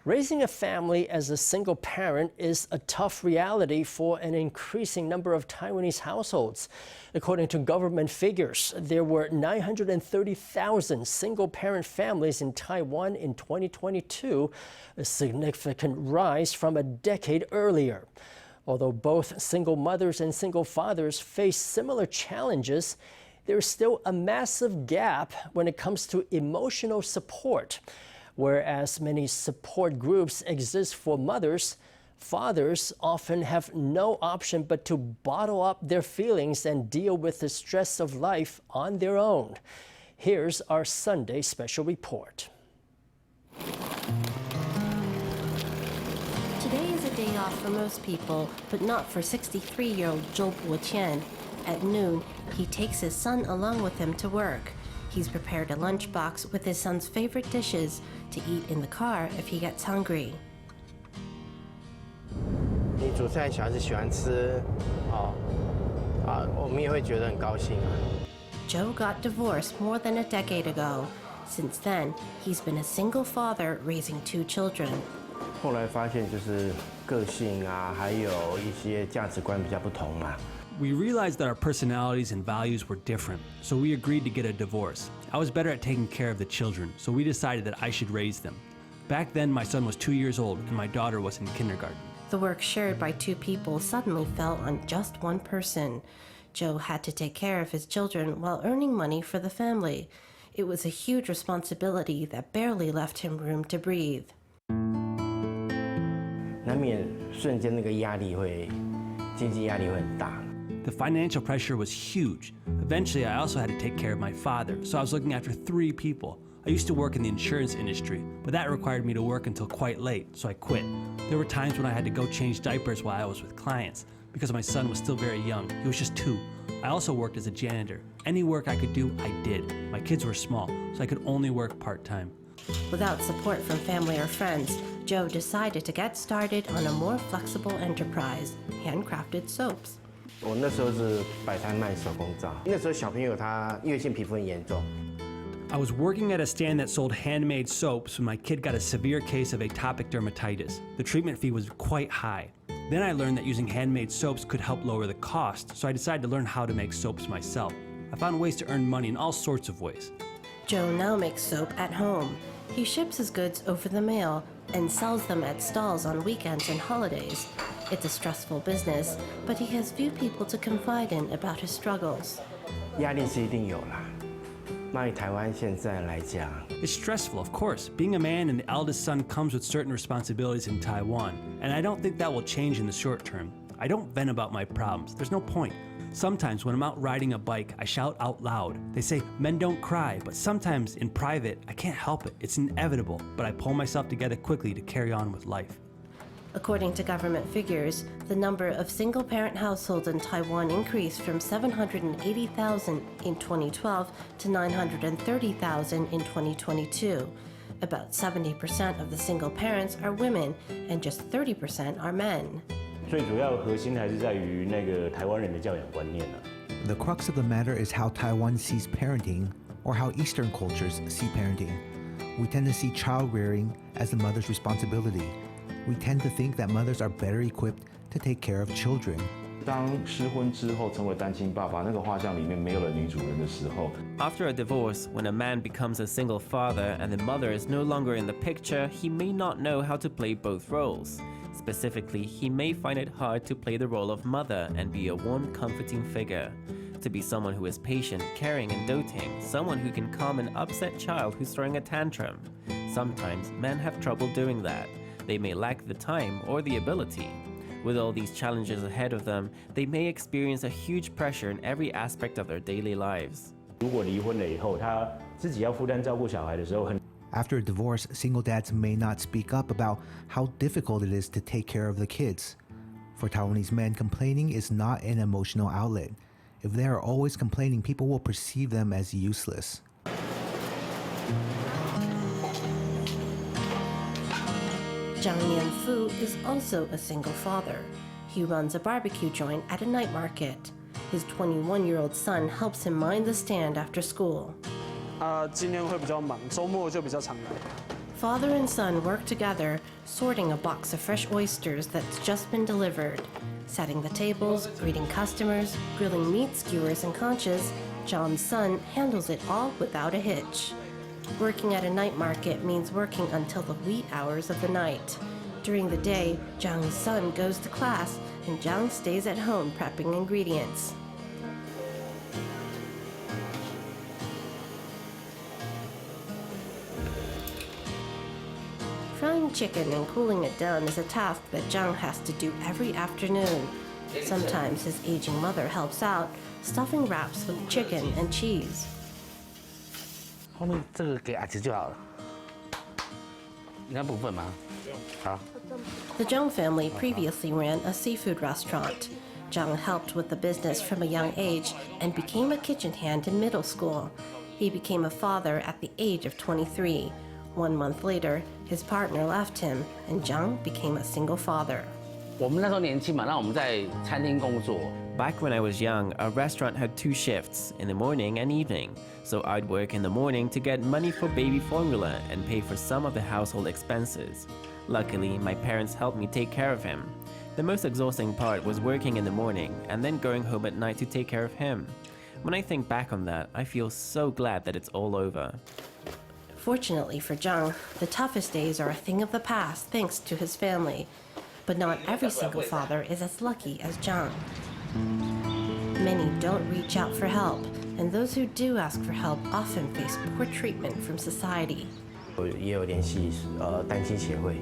Raising a family as a single parent is a tough reality for an increasing number of Taiwanese households. According to government figures, there were 930,000 single-parent families in Taiwan in 2022, a significant rise from a decade earlier. Although both single mothers and single fathers face similar challenges, there is still a massive gap when it comes to emotional support. Whereas many support groups exist for mothers, fathers often have no option but to bottle up their feelings and deal with the stress of life on their own. Here's our Sunday special report. Today is a day off for most people, but not for 63-year-old Chou Po-chien. At noon, he takes his son along with him to work. He's prepared a lunchbox with his son's favorite dishes to eat in the car if he gets hungry. 你煮菜，小孩子喜欢吃，我们也会觉得很高兴。Joe got divorced more than a decade ago. Since then, he's been a single father raising 2 children. 后来发现就是个性啊，还有一些价值观比较不同嘛。 We realized that our personalities and values were different, so we agreed to get a divorce. I was better at taking care of the children, so we decided that I should raise them. Back then, my son was 2 years old and my daughter was in kindergarten. The work shared by 2 people suddenly fell on just one person. Joe had to take care of his children while earning money for the family. It was a huge responsibility that barely left him room to breathe. 难免瞬间那个压力会，经济压力会很大。 The financial pressure was huge. Eventually, I also had to take care of my father, so I was looking after 3 people. I used to work in the insurance industry, but that required me to work until quite late, so I quit. There were times when I had to go change diapers while I was with clients, because my son was still very young. He was just 2. I also worked as a janitor. Any work I could do, I did. My kids were small, so I could only work part-time. Without support from family or friends, Joe decided to get started on a more flexible enterprise, handcrafted soaps. 我那时候是摆摊卖手工皂，那时候小朋友他异位性皮肤很严重。 I was working at a stand that sold handmade soaps when my kid got a severe case of atopic dermatitis. The treatment fee was quite high. Then I learned that using handmade soaps could help lower the cost, so I decided to learn how to make soaps myself. I found ways to earn money in all sorts of ways. Joe now makes soap at home. He ships his goods over the mail and sells them at stalls on weekends and holidays. It's a stressful business, but he has few people to confide in about his struggles. 压力是一定有啦。那以台湾现在来讲 It's stressful, of course. Being a man and the eldest son comes with certain responsibilities in Taiwan, and I don't think that will change in the short term. I don't vent about my problems. There's no point. Sometimes when I'm out riding a bike, I shout out loud. They say, men don't cry, but sometimes in private, I can't help it. It's inevitable, but I pull myself together quickly to carry on with life. According to government figures, the number of single-parent households in Taiwan increased from 780,000 in 2012 to 930,000 in 2022. About 70% of the single parents are women, and just 30% are men. 最主要核心还是在于那个台湾人的教养观念啊。 The crux of the matter is how Taiwan sees parenting, or how Eastern cultures see parenting. We tend to see child rearing as the mother's responsibility. We tend to think that mothers are better equipped to take care of children. 当失婚之后成为单亲爸爸，那个画像里面没有了女主人的时候 After a divorce, when a man becomes a single father and the mother is no longer in the picture, he may not know how to play both roles. Specifically, he may find it hard to play the role of mother and be a warm, comforting figure. To be someone who is patient, caring, and doting, someone who can calm an upset child who's throwing a tantrum. Sometimes men have trouble doing that. They may lack the time or the ability. With all these challenges ahead of them, they may experience a huge pressure in every aspect of their daily lives. 如果离婚了以后，他自己要负担照顾小孩的时候，很 After a divorce, single dads may not speak up about how difficult it is to take care of the kids. For Taiwanese men, complaining is not an emotional outlet. If they are always complaining, people will perceive them as useless. Zhang Nianfu is also a single father. He runs a barbecue joint at a night market. His 21-year-old son helps him mind the stand after school. 今天会比较忙，周末就比较常来。Father and son work together, sorting a box of fresh oysters that's just been delivered. Setting the tables, greeting customers, grilling meat skewers and conchas, John's son handles it all without a hitch. Working at a night market means working until the wee hours of the night. During the day, Zhang's son goes to class and Zhang stays at home prepping ingredients. Frying chicken and cooling it down is a task that Zhang has to do every afternoon. Sometimes his aging mother helps out, stuffing wraps with chicken and cheese. 后面这个给阿吉就好了。你看部分吗？好。 The Zhang family previously ran a seafood restaurant. Zhang helped with the business from a young age and became a kitchen hand in middle school. He became a father at the age of 23. 1 month later, his partner left him, and Zhang became a single father. 我们那时候年轻嘛，那我们在餐厅工作。 Back when I was young, our restaurant had 2 shifts, in the morning and evening. So I'd work in the morning to get money for baby formula and pay for some of the household expenses. Luckily, my parents helped me take care of him. The most exhausting part was working in the morning and then going home at night to take care of him. When I think back on that, I feel so glad that it's all over. Fortunately for Zhang, the toughest days are a thing of the past thanks to his family. But not every single father is as lucky as Zhang. Many don't reach out for help, and those who do ask for help often face poor treatment from society. 也有联系单亲协会，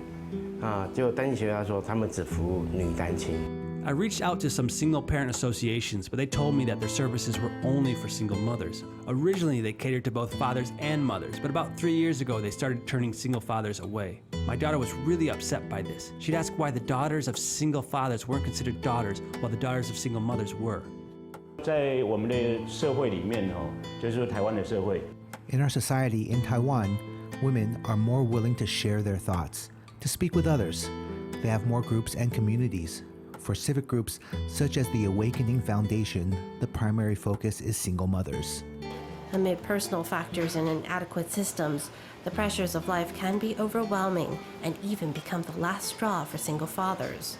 结果单亲协会他说他们只服务女单亲。 I reached out to some single parent associations, but they told me that their services were only for single mothers. Originally, they catered to both fathers and mothers, but about 3 years ago, they started turning single fathers away. My daughter was really upset by this. She'd ask why the daughters of single fathers weren't considered daughters, while the daughters of single mothers were. 在我们的社会里面就是说台湾的社会。 In our society in Taiwan, women are more willing to share their thoughts, to speak with others. They have more groups and communities. For civic groups such as the Awakening Foundation, the primary focus is single mothers. Amid personal factors and inadequate systems, the pressures of life can be overwhelming and even become the last straw for single fathers.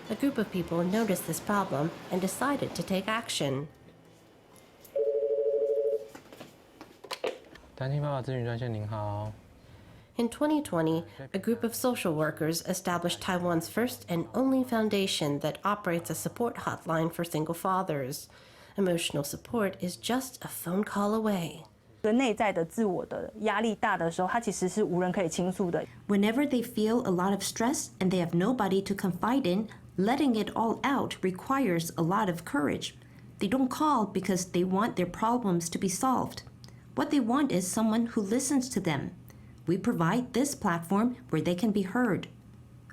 A group of people noticed this problem and decided to take action. 单亲爸爸咨询专线您好。 In 2020, a group of social workers established Taiwan's first and only foundation that operates a support hotline for single fathers. Emotional support is just a phone call away. 内在的自我的压力大的时候，他其实是无人可以倾诉的。 Whenever they feel a lot of stress and they have nobody to confide in, letting it all out requires a lot of courage. They don't call because they want their problems to be solved. What they want is someone who listens to them. We provide this platform where they can be heard.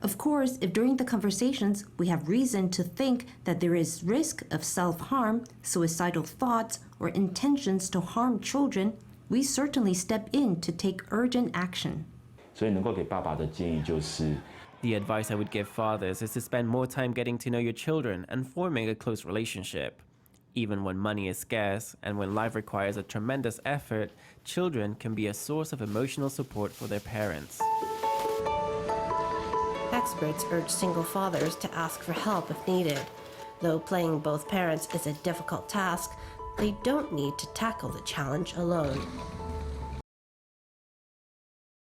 Of course, if during the conversations we have reason to think that there is risk of self-harm, suicidal thoughts, or intentions to harm children, we certainly step in to take urgent action. 所以能够给爸爸的建议就是。 The advice I would give fathers is to spend more time getting to know your children and forming a close relationship. Even when money is scarce and when life requires a tremendous effort, children can be a source of emotional support for their parents. Experts urge single fathers to ask for help if needed. Though playing both parents is a difficult task, they don't need to tackle the challenge alone.